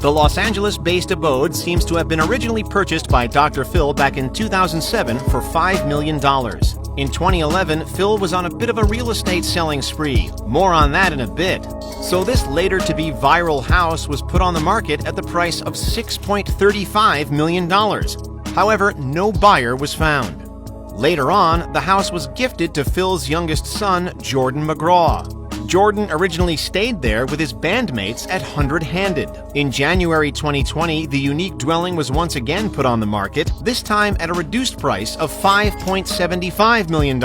The Los Angeles-based abode seems to have been originally purchased by Dr. Phil back in 2007 for $5 million. In 2011, Phil was on a bit of a real estate selling spree. More on that in a bit. So this later-to-be viral house was put on the market at the price of $6.35 million. However, no buyer was found. Later on, the house was gifted to Phil's youngest son, Jordan McGraw. Jordan originally stayed there with his bandmates at 100 Handed. In January 2020, the unique dwelling was once again put on the market, this time at a reduced price of $5.75 million.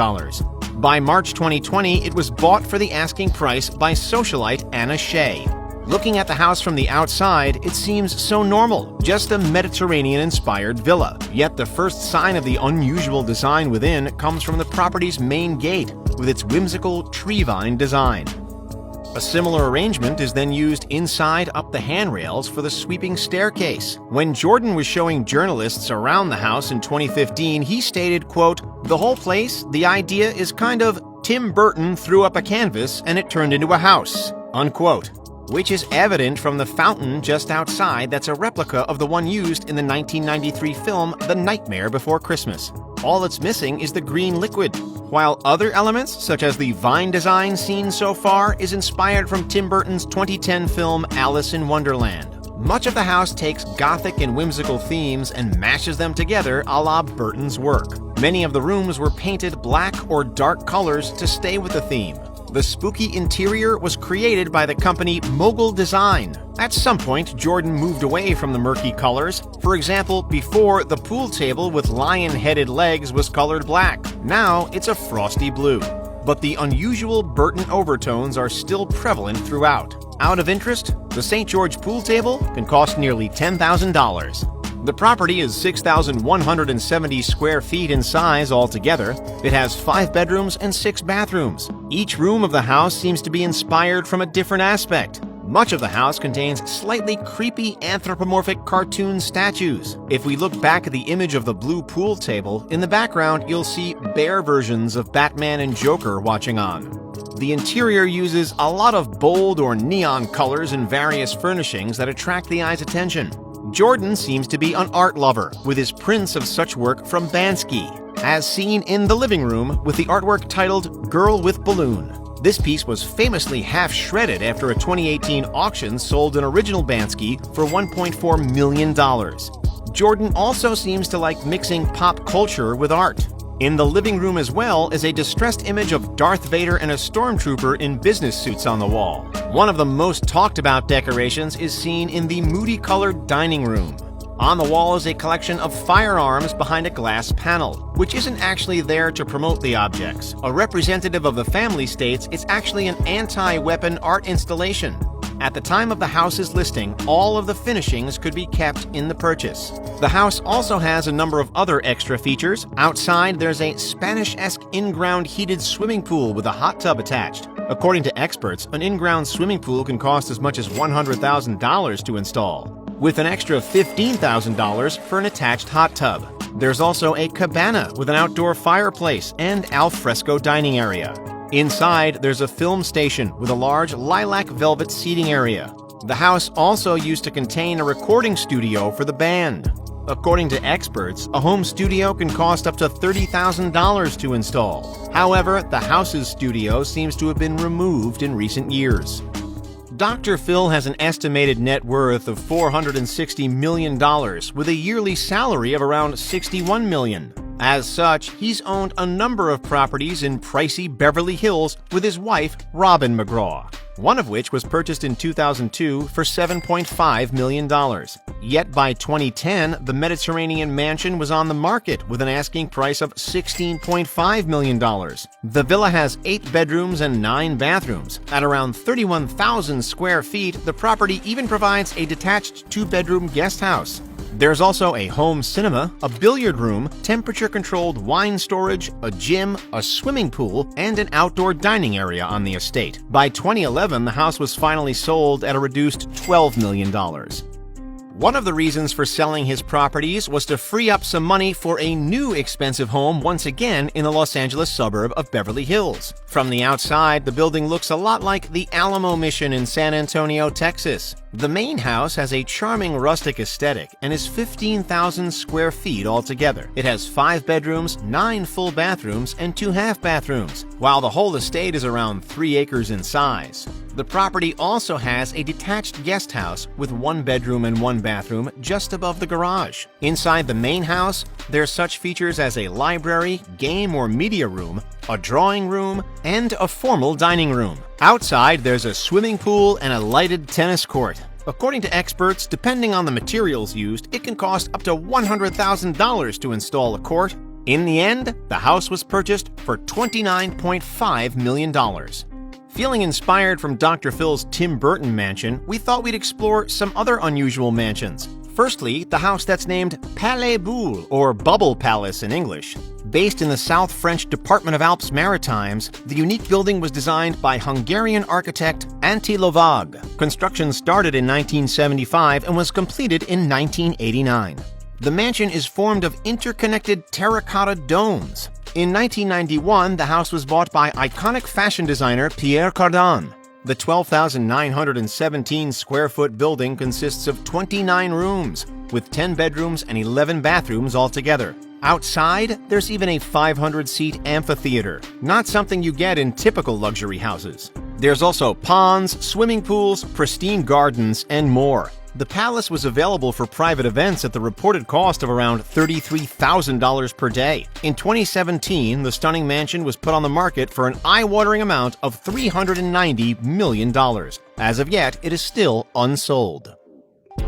By March 2020, it was bought for the asking price by socialite Anna Shea. Looking at the house from the outside, it seems so normal, just a Mediterranean-inspired villa. Yet the first sign of the unusual design within comes from the property's main gate, with its whimsical tree vine design. A similar arrangement is then used inside up the handrails for the sweeping staircase. When Jordan was showing journalists around the house in 2015, he stated, quote, "The whole place, the idea is kind of Tim Burton threw up a canvas and it turned into a house," unquote. Which is evident from the fountain just outside that's a replica of the one used in the 1993 film The Nightmare Before Christmas. All it's missing is the green liquid, while other elements, such as the vine design seen so far, is inspired from Tim Burton's 2010 film Alice in Wonderland. Much of the house takes gothic and whimsical themes and mashes them together a la Burton's work. Many of the rooms were painted black or dark colors to stay with the theme. The spooky interior was created by the company Mogul Design. At some point, Jordan moved away from the murky colors. For example, before, the pool table with lion-headed legs was colored black. Now, it's a frosty blue. But the unusual Burton overtones are still prevalent throughout. Out of interest, the St. George pool table can cost nearly $10,000. The property is 6,170 square feet in size altogether. It has 5 bedrooms and 6 bathrooms. Each room of the house seems to be inspired from a different aspect. Much of the house contains slightly creepy anthropomorphic cartoon statues. If we look back at the image of the blue pool table, in the background you'll see bear versions of Batman and Joker watching on. The interior uses a lot of bold or neon colors and various furnishings that attract the eye's attention. Jordan seems to be an art lover, with his prints of such work from Bansky, as seen in the living room with the artwork titled Girl with Balloon. This piece was famously half-shredded after a 2018 auction sold an original Bansky for $1.4 million. Jordan also seems to like mixing pop culture with art. In the living room as well is a distressed image of Darth Vader and a stormtrooper in business suits on the wall. One of the most talked about decorations is seen in the moody-colored dining room. On the wall is a collection of firearms behind a glass panel, which isn't actually there to promote the objects. A representative of the family states it's actually an anti-weapon art installation. At the time of the house's listing, all of the finishings could be kept in the purchase. The house also has a number of other extra features. Outside, there's a Spanish-esque in-ground heated swimming pool with a hot tub attached. According to experts, an in-ground swimming pool can cost as much as $100,000 to install, with an extra $15,000 for an attached hot tub. There's also a cabana with an outdoor fireplace and al fresco dining area. Inside, there's a film station with a large lilac velvet seating area. The house also used to contain a recording studio for the band. According to experts, a home studio can cost up to $30,000 to install. However, the house's studio seems to have been removed in recent years. Dr. Phil has an estimated net worth of $460 million, with a yearly salary of around $61 million. As such, he's owned a number of properties in pricey Beverly Hills with his wife, Robin McGraw, one of which was purchased in 2002 for $7.5 million. Yet by 2010, the Mediterranean mansion was on the market with an asking price of $16.5 million. The villa has 8 bedrooms and 9 bathrooms. At around 31,000 square feet, the property even provides a detached 2-bedroom guest house. There's also a home cinema, a billiard room, temperature-controlled wine storage, a gym, a swimming pool, and an outdoor dining area on the estate. By 2011, the house was finally sold at a reduced $12 million. One of the reasons for selling his properties was to free up some money for a new expensive home once again in the Los Angeles suburb of Beverly Hills. From the outside, the building looks a lot like the Alamo Mission in San Antonio, Texas. The main house has a charming rustic aesthetic and is 15,000 square feet altogether. It has 5 bedrooms, 9 full bathrooms, and 2 half bathrooms, while the whole estate is around 3 acres in size. The property also has a detached guest house with 1 bedroom and 1 bathroom just above the garage. Inside the main house, there's such features as a library, game or media room, a drawing room, and a formal dining room. Outside, there's a swimming pool and a lighted tennis court. According to experts, depending on the materials used, it can cost up to $100,000 to install a court. In the end, the house was purchased for $29.5 million. Feeling inspired from Dr. Phil's Tim Burton mansion, we thought we'd explore some other unusual mansions. Firstly, the house that's named Palais Boule, or Bubble Palace in English. Based in the South French department of Alpes-Maritimes, the unique building was designed by Hungarian architect Antti Lovag. Construction started in 1975 and was completed in 1989. The mansion is formed of interconnected terracotta domes. In 1991, the house was bought by iconic fashion designer Pierre Cardin. The 12,917 square foot building consists of 29 rooms, with 10 bedrooms and 11 bathrooms altogether. Outside, there's even a 500-seat amphitheater, not something you get in typical luxury houses. There's also ponds, swimming pools, pristine gardens, and more. The palace was available for private events at the reported cost of around $33,000 per day. In 2017, the stunning mansion was put on the market for an eye-watering amount of $390 million. As of yet, it is still unsold.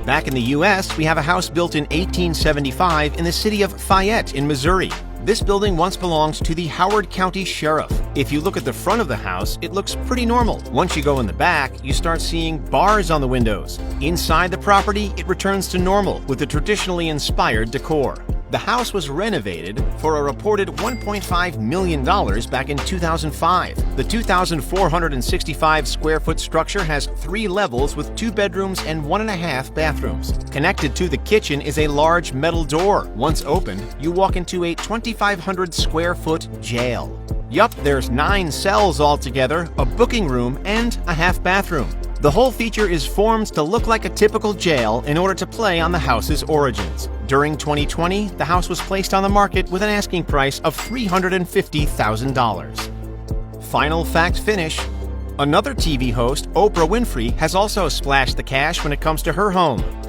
Back in the U.S., we have a house built in 1875 in the city of Fayette in Missouri. This building once belonged to the Howard County Sheriff. If you look at the front of the house, it looks pretty normal. Once you go in the back, you start seeing bars on the windows. Inside the property, it returns to normal with the traditionally inspired decor. The house was renovated for a reported $1.5 million back in 2005. The 2,465 square foot structure has 3 levels with 2 bedrooms and 1.5 bathrooms. Connected to the kitchen is a large metal door. Once opened, you walk into a 2,500 square foot jail. Yup, there's 9 cells altogether, a booking room, and a half bathroom. The whole feature is formed to look like a typical jail in order to play on the house's origins. During 2020, the house was placed on the market with an asking price of $350,000. Final fact finish. Another TV host, Oprah Winfrey, has also splashed the cash when it comes to her home.